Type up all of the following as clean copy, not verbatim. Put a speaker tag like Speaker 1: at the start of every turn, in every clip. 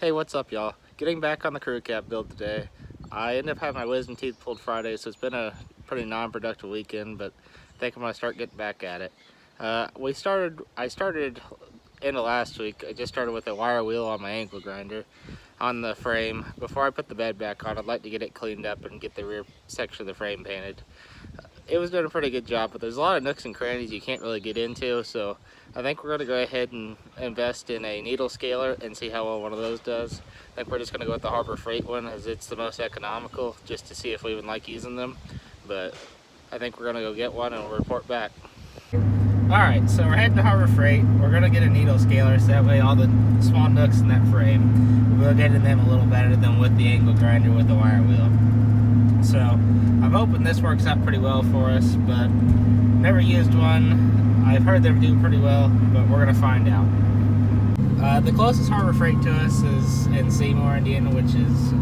Speaker 1: Hey, what's up, y'all? Getting back on the crew cab build today. I ended up having my wisdom teeth pulled Friday, so it's been a pretty non-productive weekend, but I think I'm gonna start getting back at it. I started end of last week. I just started with a wire wheel on my ankle grinder on the frame. Before I put the bed back on, I'd like to get it cleaned up and get the rear section of the frame painted. It was doing a pretty good job, but there's a lot of nooks and crannies you can't really get into, so I think we're going to go ahead and invest in a needle scaler and see how well one of those does. I think we're just going to go with the Harbor Freight one as it's the most economical, just to see if we even like using them. But I think we're going to go get one and we'll report back. Alright, so we're heading to Harbor Freight. We're going to get a needle scaler so that way all the small nooks in that frame, we'll get in them a little better than with the angle grinder with the wire wheel. So I'm hoping this works out pretty well for us, but never used one. I've heard they do pretty well, but we're gonna find out. The closest Harbor Freight to us is in Seymour, Indiana, which is,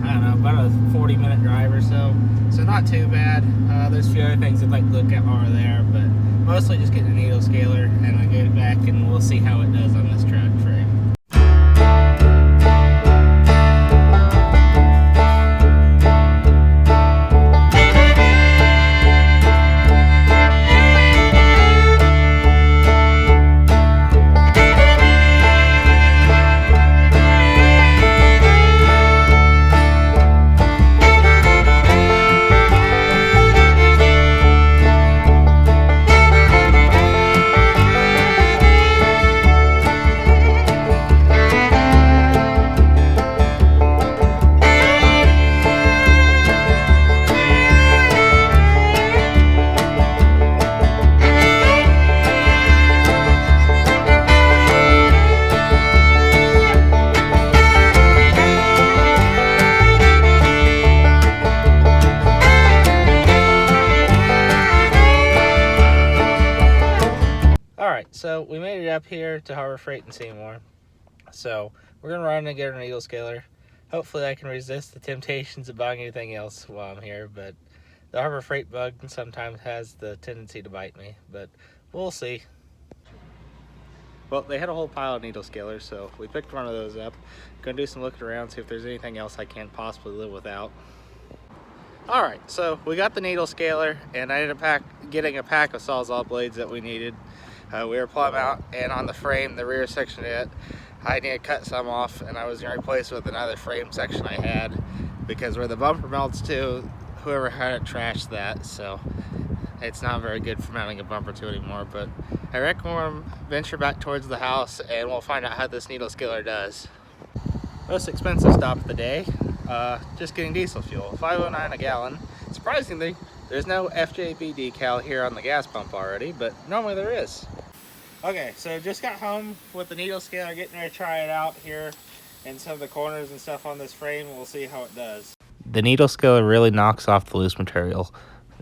Speaker 1: I don't know, about a 40-minute drive or so. So not too bad. There's a few other things I'd like to look at while we're there, but mostly just getting a needle scaler and I get it back and we'll see how it does on this track frame. Alright, so we made it up here to Harbor Freight in Seymour. So we're going to run and get our needle scaler. Hopefully I can resist the temptations of buying anything else while I'm here, but the Harbor Freight bug sometimes has the tendency to bite me, but we'll see. Well, they had a whole pile of needle scalers, so we picked one of those up. Gonna do some looking around, see if there's anything else I can't possibly live without. Alright, so we got the needle scaler, and I ended up getting a pack of Sawzall blades that we needed. We were plumb out, and on the frame, the rear section of it, I need to cut some off, and I was going to replace it with another frame section I had, because where the bumper melts to, whoever had it trashed that, so it's not very good for mounting a bumper to anymore. But I reckon we'll venture back towards the house, and we'll find out how this needle scaler does. Most expensive stop of the day, just getting diesel fuel, $5.09 a gallon. Surprisingly, there's no FJB decal here on the gas pump already, but normally there is. Okay, so just got home with the needle scaler, getting ready to try it out here in some of the corners and stuff on this frame. We'll see how it does. The needle scaler really knocks off the loose material.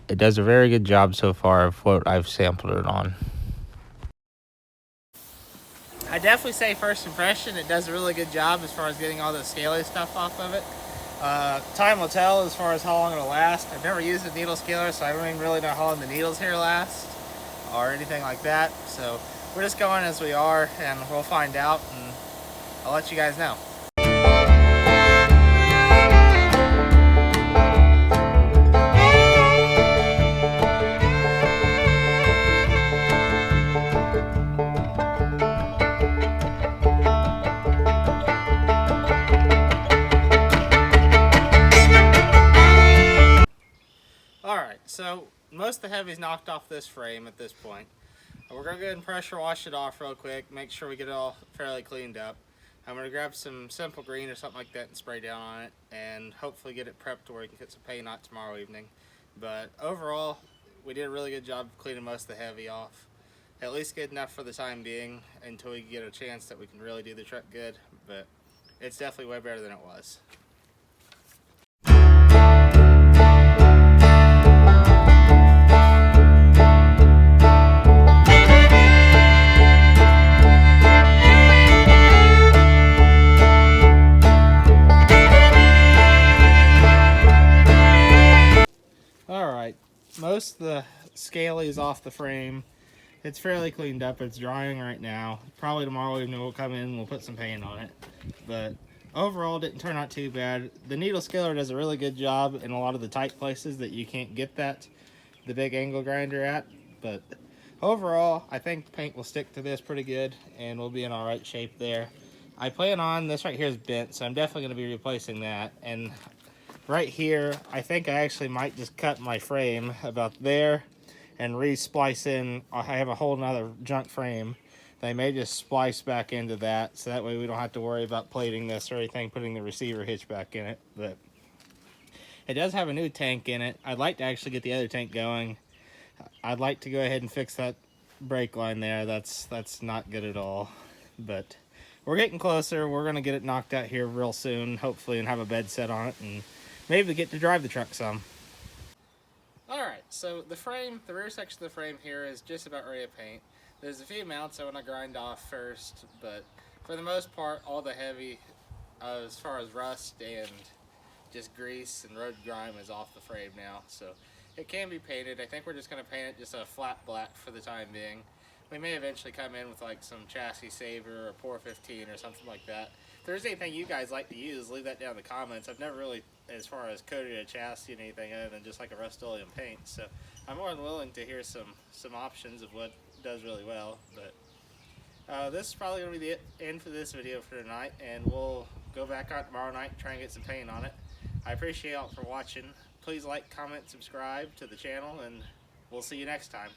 Speaker 1: It does a very good job so far of what I've sampled it on. I definitely say first impression, it does a really good job as far as getting all the scaly stuff off of it. Time will tell as far as how long it'll last. I've never used a needle scaler, so I don't even really know how long the needles here last or anything like that. So we're just going as we are, and we'll find out, and I'll let you guys know. Alright, so most of the heavy's knocked off this frame at this point. We're going to go ahead and pressure wash it off real quick, make sure we get it all fairly cleaned up. I'm going to grab some Simple Green or something like that and spray down on it, and hopefully get it prepped to where we can get some paint on it tomorrow evening. But overall, we did a really good job of cleaning most of the heavy off. At least good enough for the time being until we get a chance that we can really do the truck good, but it's definitely way better than it was. Most of the scaly is off the frame. It's fairly cleaned up. It's drying right now. Probably tomorrow evening we'll come in and we'll put some paint on it. But overall didn't turn out too bad. The needle scaler does a really good job in a lot of the tight places that you can't get the big angle grinder at, but overall I think the paint will stick to this pretty good and we'll be in all right shape there. I plan on, this right here is bent, so I'm definitely going to be replacing that. And right here, I think I actually might just cut my frame about there and re-splice in. I have a whole nother junk frame. They may just splice back into that, so that way we don't have to worry about plating this or anything, putting the receiver hitch back in it. But it does have a new tank in it. I'd like to actually get the other tank going. I'd like to go ahead and fix that brake line there. That's not good at all. But we're getting closer. We're going to get it knocked out here real soon, hopefully, and have a bed set on it, and maybe get to drive the truck some. Alright, so the frame, the rear section of the frame here is just about ready to paint. There's a few mounts I want to grind off first, but for the most part, all the heavy, as far as rust and just grease and road grime, is off the frame now. So it can be painted. I think we're just going to paint it just a flat black for the time being. We may eventually come in with like some chassis saver or Pour 15 or something like that. If there's anything you guys like to use, leave that down in the comments. I've never really, as far as coated a chassis and anything other than just like a Rust-Oleum paint, so I'm more than willing to hear some options of what does really well. But this is probably going to be the end for this video for tonight, and we'll go back out tomorrow night and try and get some paint on it. I appreciate y'all for watching. Please like, comment, subscribe to the channel, and we'll see you next time.